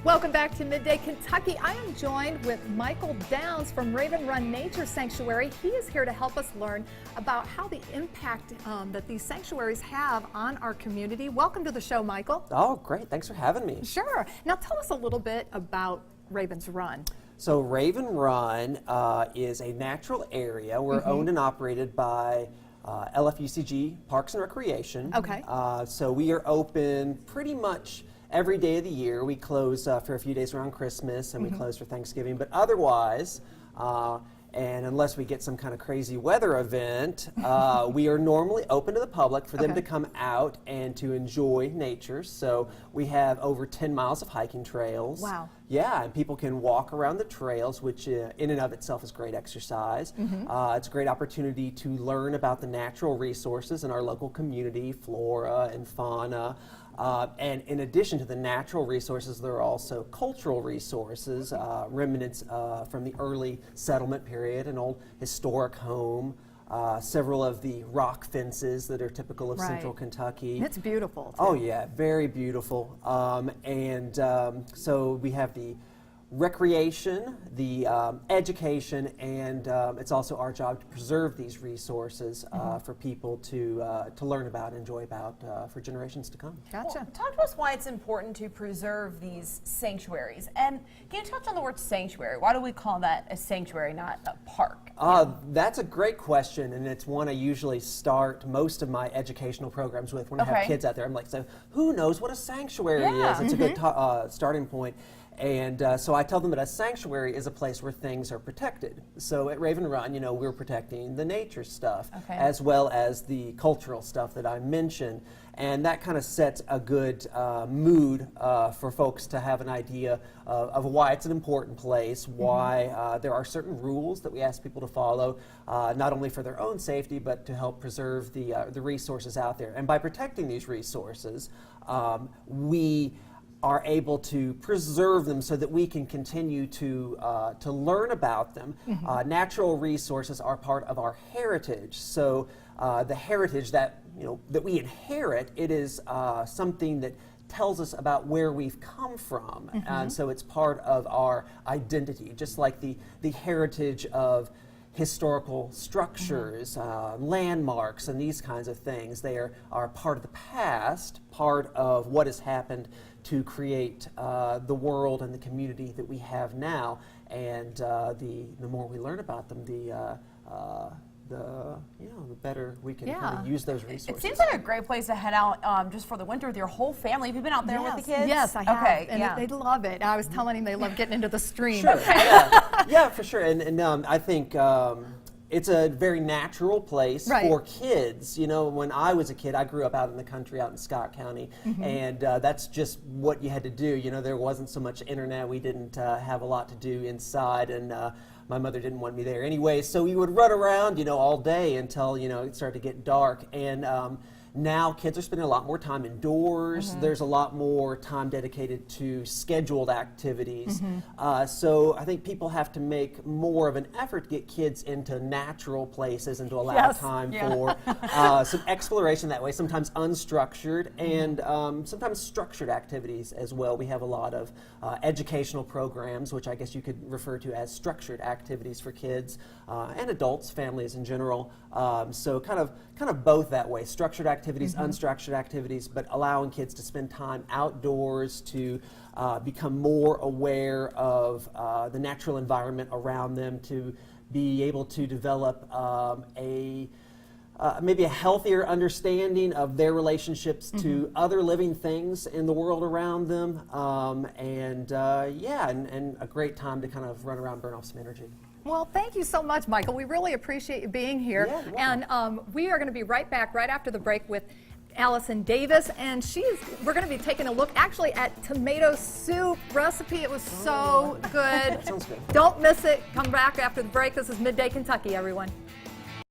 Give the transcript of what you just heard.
Welcome back to Midday Kentucky. I am joined with Michael Downs from Raven Run Nature Sanctuary. He is here to help us learn about how the impact that these sanctuaries have on our community. Welcome to the show, Michael. Oh, great. Thanks for having me. Sure. Now tell us a little bit about Raven's Run. So Raven Run is a natural area. We're owned and operated by LFUCG Parks and Recreation. Okay. So we are open pretty much every day of the year. We close for a few days around Christmas, and we close for Thanksgiving. But otherwise, and unless we get some kind of crazy weather event, we are normally open to the public for them to come out and to enjoy nature. So we have over 10 miles of hiking trails. Wow. Yeah, and people can walk around the trails, which in and of itself is great exercise. It's a great opportunity to learn about the natural resources in our local community, flora and fauna. And in addition to the natural resources, there are also cultural resources, remnants from the early settlement period, an old historic home, several of the rock fences that are typical of central Kentucky. It's beautiful, too. Oh yeah, very beautiful. So we have the recreation, the education, and it's also our job to preserve these resources for people to learn about, enjoy about for generations to come. Gotcha. Well, talk to us why it's important to preserve these sanctuaries. And can you touch on the word sanctuary? Why do we call that a sanctuary, not a park? That's a great question, and it's one I usually start most of my educational programs with when I have kids out there. I'm like, so who knows what a sanctuary is? It's a good starting point. And so I tell them that a sanctuary is a place where things are protected. So at Raven Run, you know, we're protecting the nature stuff as well as the cultural stuff that I mentioned. And that kind of sets a good mood for folks to have an idea of why it's an important place, why there are certain rules that we ask people to follow, not only for their own safety, but to help preserve the resources out there. And by protecting these resources, we are able to preserve them so that we can continue to learn about them. Natural resources are part of our heritage. So the heritage that that we inherit, it is something that tells us about where we've come from, and so it's part of our identity, just like the heritage of historical structures, landmarks, and these kinds of things. They are part of the past, part of what has happened to create the world and the community that we have now. And the more we learn about them, the better we can kind of use those resources. It seems like a great place to head out just for the winter with your whole family. Have you been out there with the kids? Yes, I have. Okay, and they love it. I was telling him they love getting into the stream. Sure. Yeah, for sure. And I think it's a very natural place for kids. You know, when I was a kid, I grew up out in the country, out in Scott County, and that's just what you had to do. You know, there wasn't so much internet. We didn't have a lot to do inside, and my mother didn't want me there anyway. So we would run around, all day until, it started to get dark. And now kids are spending a lot more time indoors. There's a lot more time dedicated to scheduled activities. So I think people have to make more of an effort to get kids into natural places and to allow time for some exploration that way, sometimes unstructured and sometimes structured activities as well. We have a lot of educational programs, which I guess you could refer to as structured activities for kids and adults, families in general. So kind of both that way, structured activities, unstructured activities, but allowing kids to spend time outdoors, to become more aware of the natural environment around them, to be able to develop maybe a healthier understanding of their relationships to other living things in the world around them, and a great time to kind of run around, burn off some energy. Well, thank you so much, Michael. We really appreciate you being here. Yeah, and we are going to be right back right after the break with Allison Davis, and we're going to be taking a look actually at tomato soup recipe. It was so good. Sounds good. Don't miss it. Come back after the break. This is Midday Kentucky, everyone.